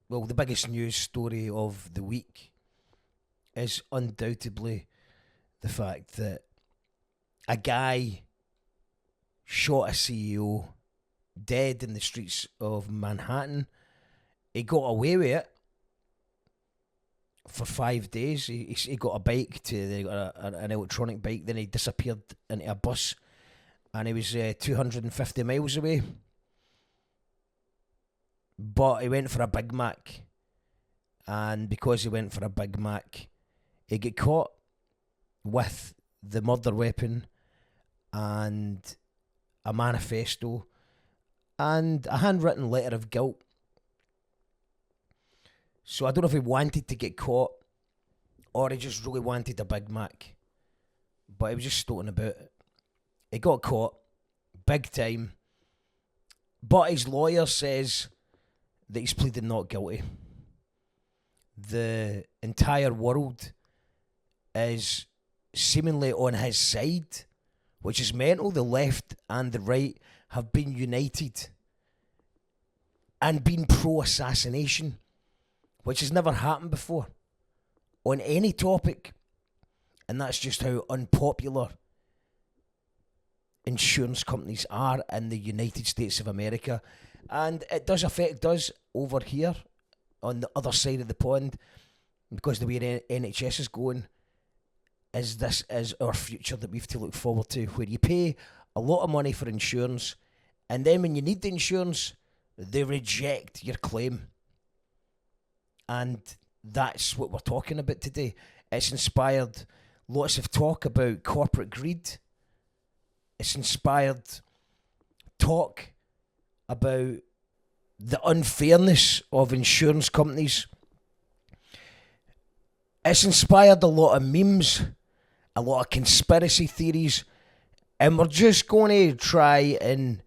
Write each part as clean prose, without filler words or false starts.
the biggest news story of the week is undoubtedly the fact that a guy shot a CEO dead in the streets of Manhattan. He got away with it for 5 days. He got a bike, an electronic bike, then he disappeared into a bus, and he was 250 miles away. But he went for a Big Mac, and because he went for a Big Mac, he got caught with the murder weapon and a manifesto and a handwritten letter of guilt. So I don't know if he wanted to get caught or he just really wanted a Big Mac, but he was just stoating about it. He got caught, big time, but his lawyer says that he's pleaded not guilty. The entire world is seemingly on his side, which is mental. The left and the right have been united and been pro-assassination, which has never happened before on any topic. And that's just how unpopular insurance companies are in the United States of America. And it does affect us over here on the other side of the pond, because the way the NHS is going, this is our future that we have to look forward to, where you pay a lot of money for insurance, and then when you need the insurance, they reject your claim. And that's what we're talking about today. It's inspired lots of talk about corporate greed. It's inspired talk about the unfairness of insurance companies. It's inspired a lot of memes, a lot of conspiracy theories, and we're just going to try and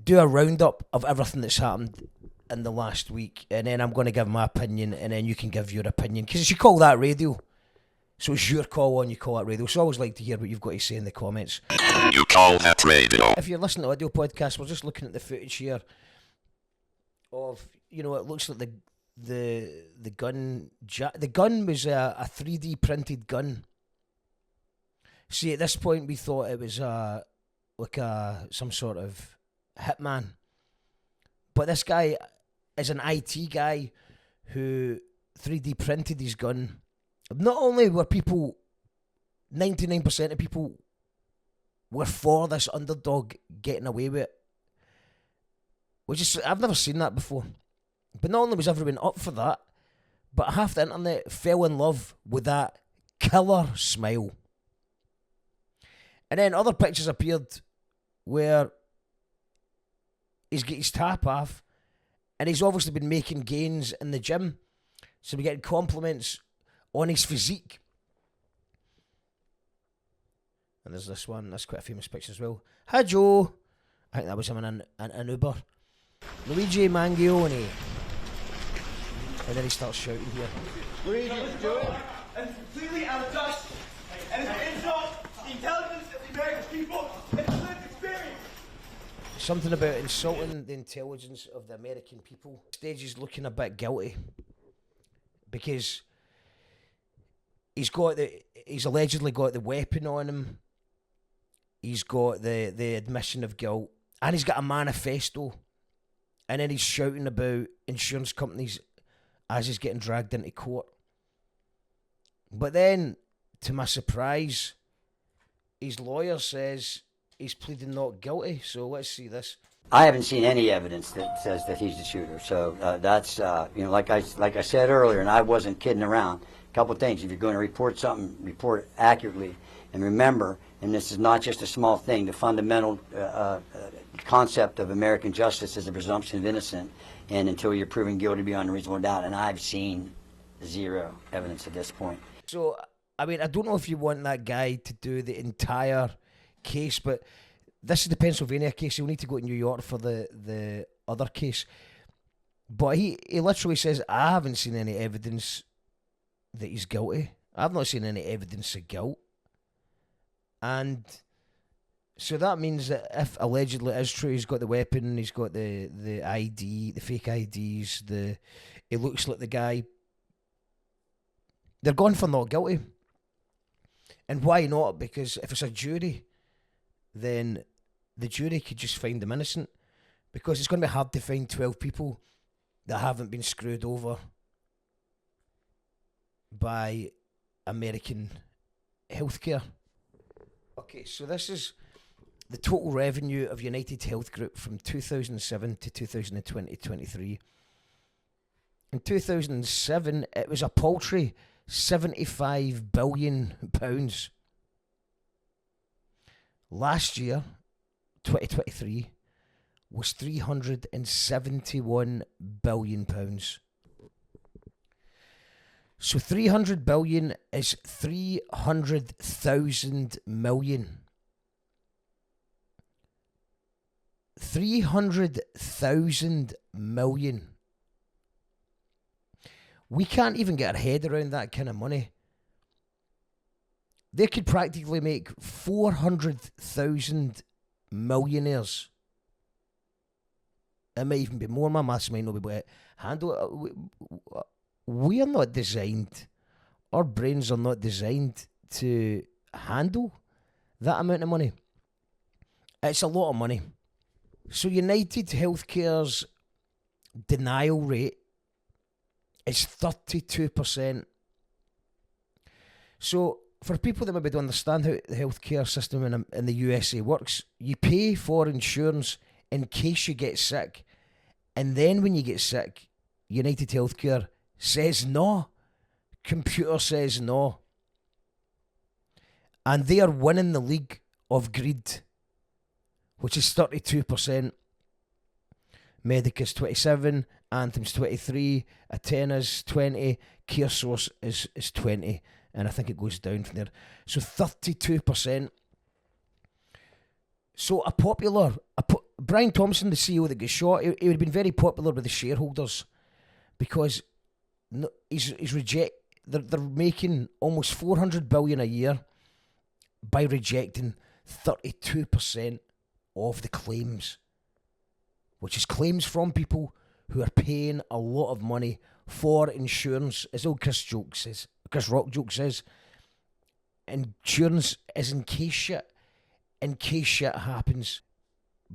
do a roundup of everything that's happened in the last week, and then I'm going to give my opinion, and then you can give your opinion, because you call that radio, so it's your call on, you call that radio. So I always like to hear what you've got to say in the comments. You call that radio. If you're listening to audio podcast, we're just looking at the footage here of, it looks like the gun. The gun was a 3D printed gun. See, at this point we thought it was some sort of hitman, but this guy is an IT guy who 3D printed his gun. Not only were 99% of people were for this underdog getting away with it, which is, I've never seen that before. But not only was everyone up for that, but half the internet fell in love with that killer smile. And then other pictures appeared where he's got his top off, and he's obviously been making gains in the gym, so we're getting compliments on his physique. And there's this one, that's quite a famous picture as well. Hi Joe. I think that was him in an Uber. Luigi Mangione. And then he starts shouting here. Luigi, do it. And it's completely out of touch. And it's an insult to the intelligence of the American people and its lived experience. Something about insulting the intelligence of the American people. Stage is looking a bit guilty, because he's allegedly got the weapon on him. He's got the admission of guilt, and he's got a manifesto. And then he's shouting about insurance companies as he's getting dragged into court. But then, to my surprise, his lawyer says he's pleading not guilty. So let's see this. I haven't seen any evidence that says that he's the shooter. So that's, like I said earlier, and I wasn't kidding around. A couple of things. If you're going to report something, report it accurately. And remember, and this is not just a small thing, the fundamental concept of American justice is the presumption of innocence, and until you're proven guilty beyond a reasonable doubt. And I've seen zero evidence at this point. So, I mean, I don't know if you want that guy to do the entire case, but this is the Pennsylvania case. He'll need to go to New York for the other case. But he literally says, I haven't seen any evidence that he's guilty. I've not seen any evidence of guilt. And So that means that if allegedly it is true, he's got the weapon, he's got the ID, the fake IDs, he looks like the guy. They're gone for not guilty. And why not? Because if it's a jury, then the jury could just find him innocent. Because it's going to be hard to find 12 people that haven't been screwed over by American healthcare. Okay, so this is the total revenue of United Health Group from 2007 to 2023. In 2007, it was a paltry £75 billion. Last year, 2023, was £371 billion. So 300 billion is 300,000 million. 300,000 million. We can't even get our head around that kind of money. They could practically make 400,000 millionaires. It might even be more. My maths might not be able to handle it. We are not designed, our brains are not designed to handle that amount of money. It's a lot of money. So United Healthcare's denial rate is 32%. So for people that maybe don't understand how the healthcare system in the USA works, you pay for insurance in case you get sick. And then when you get sick, United Healthcare says no. Computer says no. And they are winning the league of greed, which is 32%. Medicus 27, Anthem's 23, Atena's 20, CareSource is 20, and I think it goes down from there. So 32%. So Brian Thompson, the CEO that got shot, he would have been very popular with the shareholders because they're making almost 400 billion a year by rejecting 32% of the claims, which is claims from people who are paying a lot of money for insurance. As old Chris Rock joke says, insurance is in case shit happens.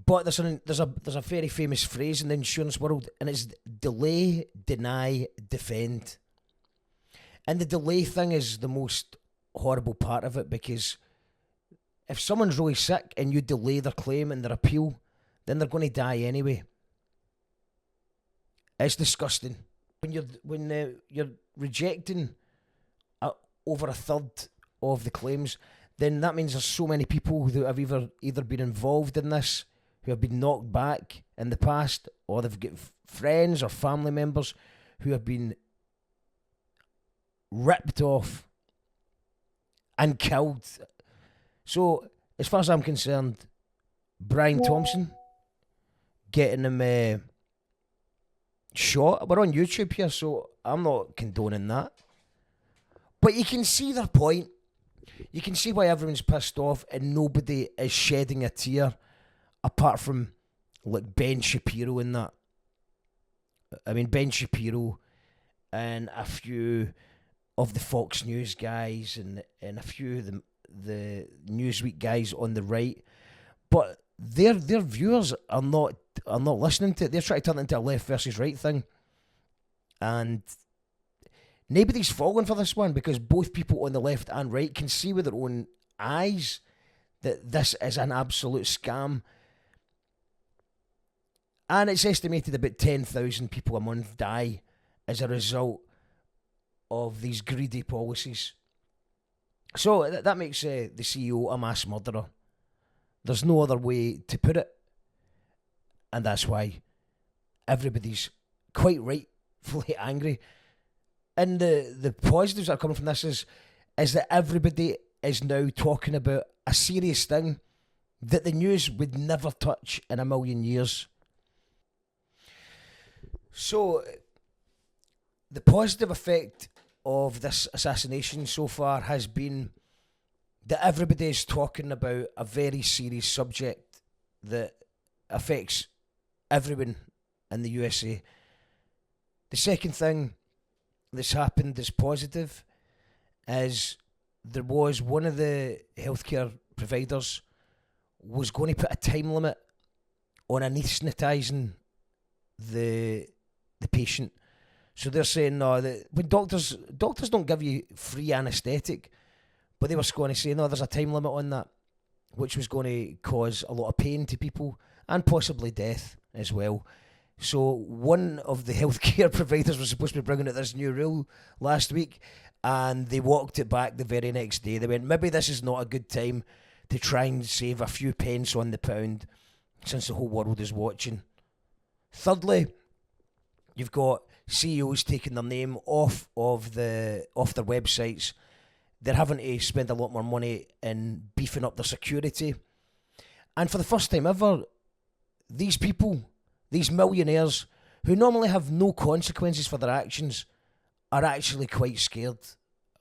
But there's a very famous phrase in the insurance world, and it's delay, deny, defend. And the delay thing is the most horrible part of it, because if someone's really sick and you delay their claim and their appeal, then they're going to die anyway. It's disgusting. When you're rejecting over a third of the claims, then that means there's so many people who have either been involved in this, who have been knocked back in the past, or they've got friends or family members who have been ripped off and killed. So, as far as I'm concerned, Brian Thompson getting him shot. We're on YouTube here, so I'm not condoning that. But you can see their point. You can see why everyone's pissed off and nobody is shedding a tear, apart from like Ben Shapiro and that. I mean, Ben Shapiro and a few of the Fox News guys and a few of the Newsweek guys on the right, but their viewers are not listening to it. They're trying to turn it into a left versus right thing, and nobody's falling for this one, because both people on the left and right can see with their own eyes that this is an absolute scam. And it's estimated about 10,000 people a month die as a result of these greedy policies. So that makes the CEO a mass murderer. There's no other way to put it. And that's why everybody's quite rightfully angry. And the positives that are coming from this is that everybody is now talking about a serious thing that the news would never touch in a million years. So, the positive effect of this assassination so far has been that everybody is talking about a very serious subject that affects everyone in the USA. The second thing that's happened that's positive is there was one of the healthcare providers was going to put a time limit on anaesthetising the patient. So they're saying no, that when doctors don't give you free anaesthetic, but they were going to say no, there's a time limit on that, which was going to cause a lot of pain to people and possibly death as well. So one of the healthcare providers was supposed to be bringing out this new rule last week, and they walked it back the very next day. They went, maybe this is not a good time to try and save a few pence on the pound since the whole world is watching. Thirdly, you've got CEOs taking their name off their websites. They're having to spend a lot more money in beefing up their security. And for the first time ever, these people, these millionaires, who normally have no consequences for their actions, are actually quite scared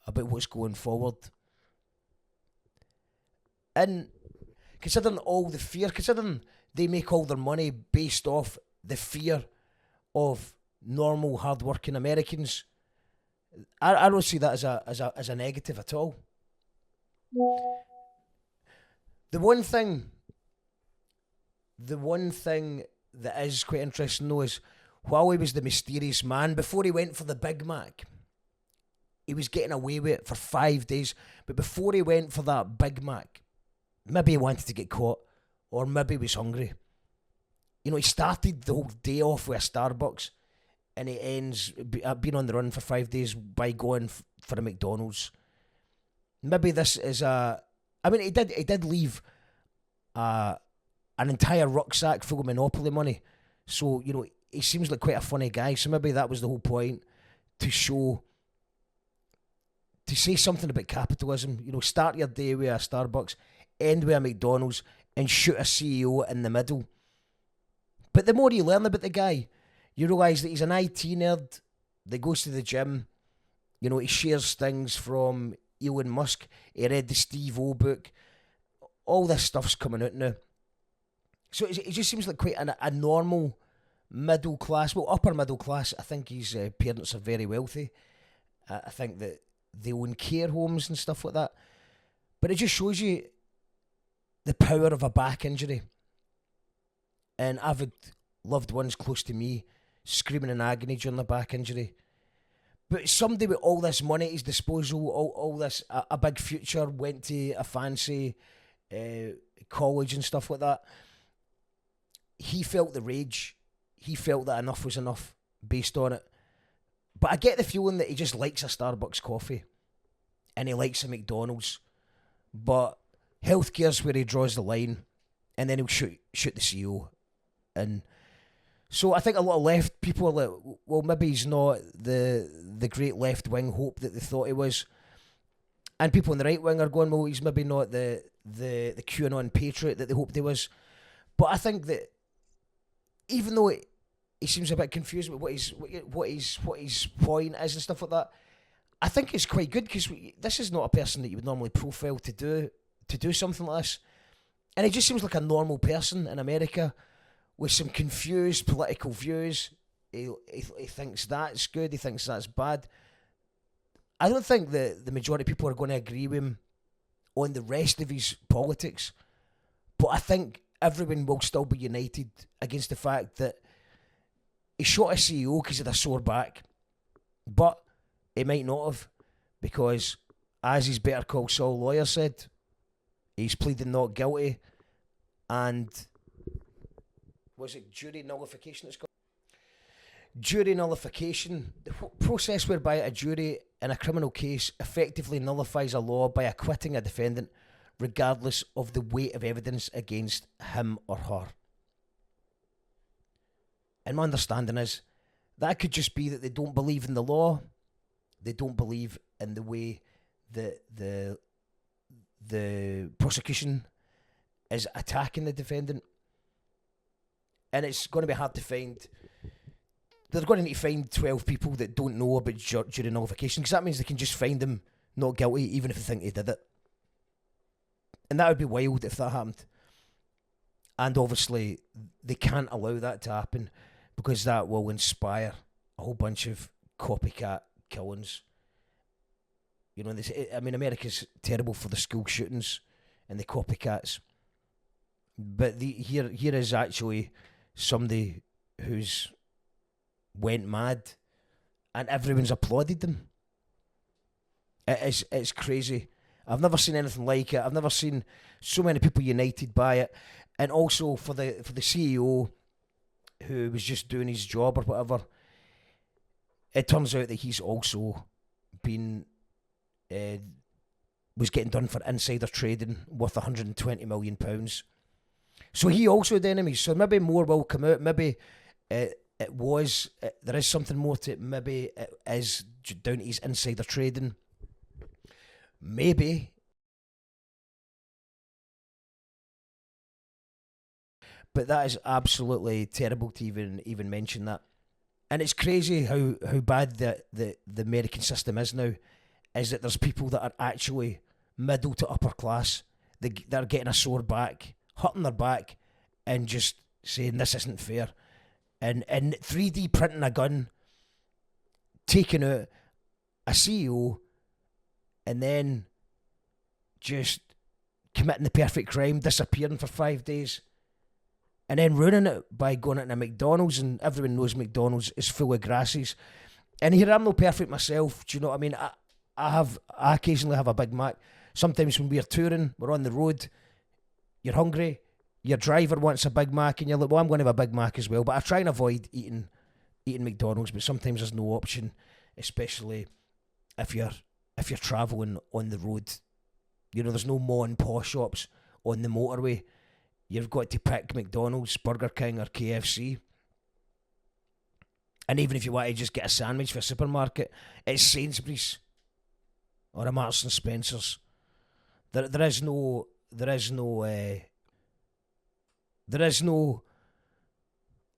about what's going forward. And considering all the fear, considering they make all their money based off the fear of normal, hard-working Americans, I don't see that as a negative at all. The one thing that is quite interesting though is Huawei was the mysterious man. Before he went for the Big Mac, he was getting away with it for 5 days. But before he went for that Big Mac, maybe he wanted to get caught, or maybe he was hungry. You know, he started the whole day off with a Starbucks, and he ends being on the run for 5 days by going for a McDonald's. Maybe this is a... I mean, he did leave an entire rucksack full of Monopoly money. So, you know, he seems like quite a funny guy. So maybe that was the whole point, to say something about capitalism. You know, start your day with a Starbucks, end with a McDonald's, and shoot a CEO in the middle. But the more you learn about the guy, you realise that he's an IT nerd that goes to the gym. You know, he shares things from Elon Musk. He read the Steve O book. All this stuff's coming out now. So it just seems like quite a normal middle class, well, upper middle class. I think his parents are very wealthy. I think that they own care homes and stuff like that. But it just shows you the power of a back injury. And I've had loved ones close to me screaming in agony during the back injury. But somebody with all this money at his disposal, all this, a big future, went to a fancy college and stuff like that. He felt the rage. He felt that enough was enough based on it. But I get the feeling that he just likes a Starbucks coffee and he likes a McDonald's. But healthcare's where he draws the line, and then he'll shoot the CEO. And so I think a lot of left people are like, well, maybe he's not the great left-wing hope that they thought he was. And people on the right wing are going, well, he's maybe not the QAnon patriot that they hoped he was. But I think that even though he seems a bit confused with what his point is and stuff like that, I think it's quite good, because this is not a person that you would normally profile to do something like this. And he just seems like a normal person in America with some confused political views. He thinks that's good, he thinks that's bad. I don't think that the majority of people are going to agree with him on the rest of his politics, but I think everyone will still be united against the fact that he shot a CEO because he had a sore back, but he might not have, because as his Better Call Saul lawyer said, he's pleading not guilty. And was it jury nullification it's called? Jury nullification, the process whereby a jury in a criminal case effectively nullifies a law by acquitting a defendant regardless of the weight of evidence against him or her. And my understanding is that could just be that they don't believe in the law, they don't believe in the way that the prosecution is attacking the defendant. And it's going to be hard to find. They're going to need to find 12 people that don't know about jury nullification, because that means they can just find them not guilty even if they think they did it. And that would be wild if that happened. And obviously, they can't allow that to happen because that will inspire a whole bunch of copycat killings. You know, I mean, America's terrible for the school shootings and the copycats. But here is actually somebody who's went mad and everyone's applauded them. It's crazy. I've never seen anything like it. I've never seen so many people united by it. And also for the CEO who was just doing his job or whatever, it turns out that he's also been was getting done for insider trading worth £120 million. So he also had enemies. So maybe more will come out. Maybe there is something more to it. Maybe it is down to his insider trading. Maybe. But that is absolutely terrible to even mention that. And it's crazy how bad the American system is now, is that there's people that are actually middle to upper class. They're getting a sore back, hurting their back, and just saying this isn't fair. And 3D printing a gun, taking out a CEO, and then just committing the perfect crime, disappearing for 5 days, and then ruining it by going into a McDonald's, and everyone knows McDonald's is full of grasses. And here I'm no perfect myself, do you know what I mean? I occasionally have a Big Mac. Sometimes when we're touring, we're on the road, you're hungry, your driver wants a Big Mac, and you're like, well, I'm going to have a Big Mac as well. But I try and avoid eating McDonald's, but sometimes there's no option, especially if you're travelling on the road. You know, there's no mo and paw shops on the motorway. You've got to pick McDonald's, Burger King or KFC. And even if you want to just get a sandwich for a supermarket, it's Sainsbury's or a Marks and Spencer's. There is no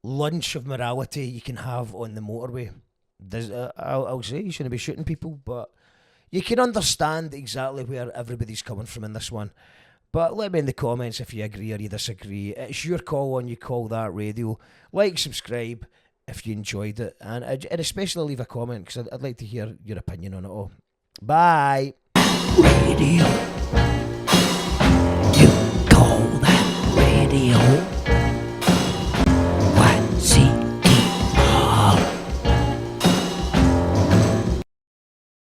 lunch of morality you can have on the motorway. I'll say you shouldn't be shooting people, but you can understand exactly where everybody's coming from in this one. But let me in the comments if you agree or you disagree. It's your call on You Call That Radio. Like, subscribe if you enjoyed it, and especially leave a comment because I'd like to hear your opinion on it all. Bye. Radio.